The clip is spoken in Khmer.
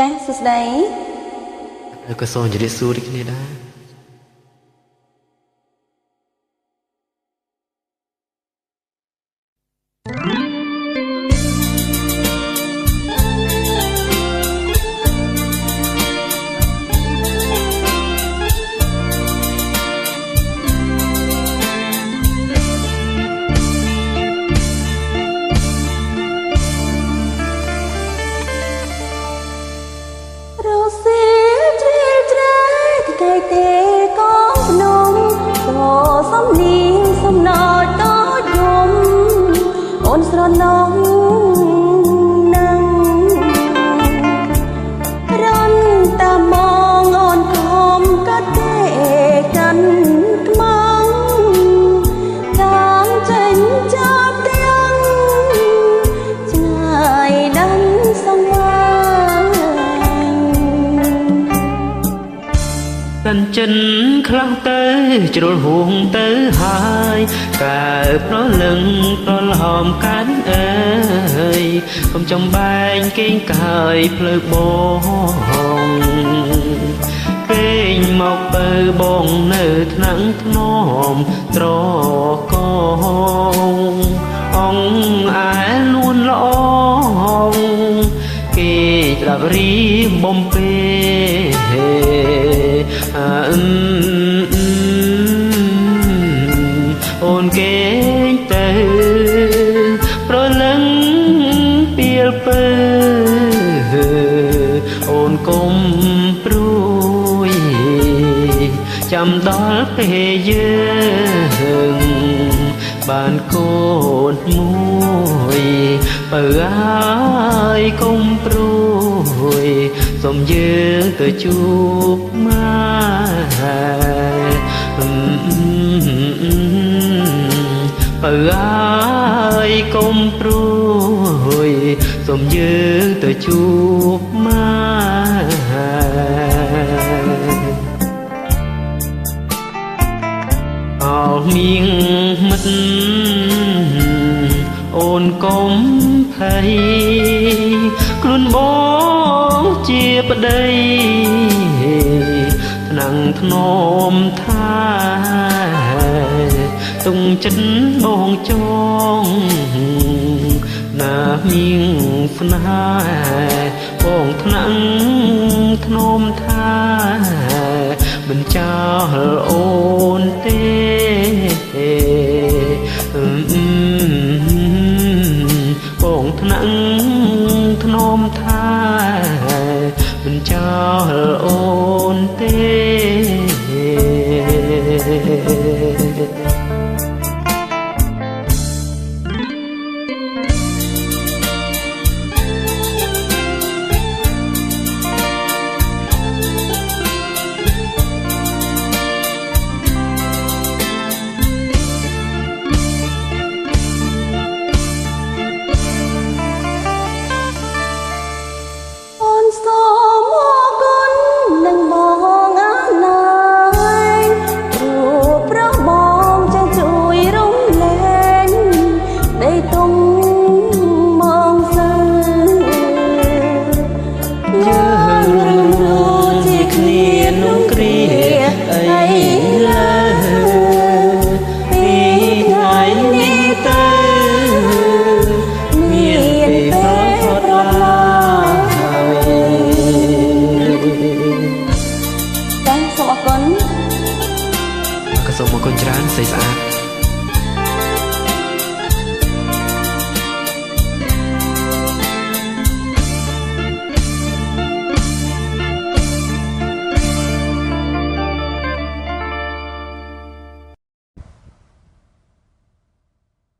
ចាសសួស្តីក៏សូមជម្រាបសួរដូចគ្នាដែរស្រណងនឹងរំតាមងអូនខំកាត់ទេកាន់ខ្មងតាមចេញចាប់ទាំងឆ្ងាយដាំសង្វាងកាន់ចិនខ្លះទៅជ្រុលហួងទៅហើយកើប្រលឹងប្រលហមកាន់អើយកុំចំបែងគេងកើយភ្លើបងគេងមកបើបងនៅថ្នាំងធ្នមត្រកងអងអែលួនល្អគេត្រាប់រីបំពេអូនគេទៅប្រលឹងពីលពើអូនកុំព្រួយចាំដល់ពេលយើងបានកូនមួយបើហើយកុំព្រួយសូមយើងទៅជួបមកបើហើយកុំព្រួយសូមយើងទៅជួបមកអោមៀងមិត្តអូនកុំភ័យខ្លួនបងជាប្តីថ្នាំងធ្នមថាទុំចិត្តបងចងណាមៀងស្នេហ៍បងថ្នាំងធ្នមថាមិនចោលអូនទេបងថ្នាំងធ្នមថាមិនចោលអូនទេសូមអរគុណច្រើនស្អីស្អាត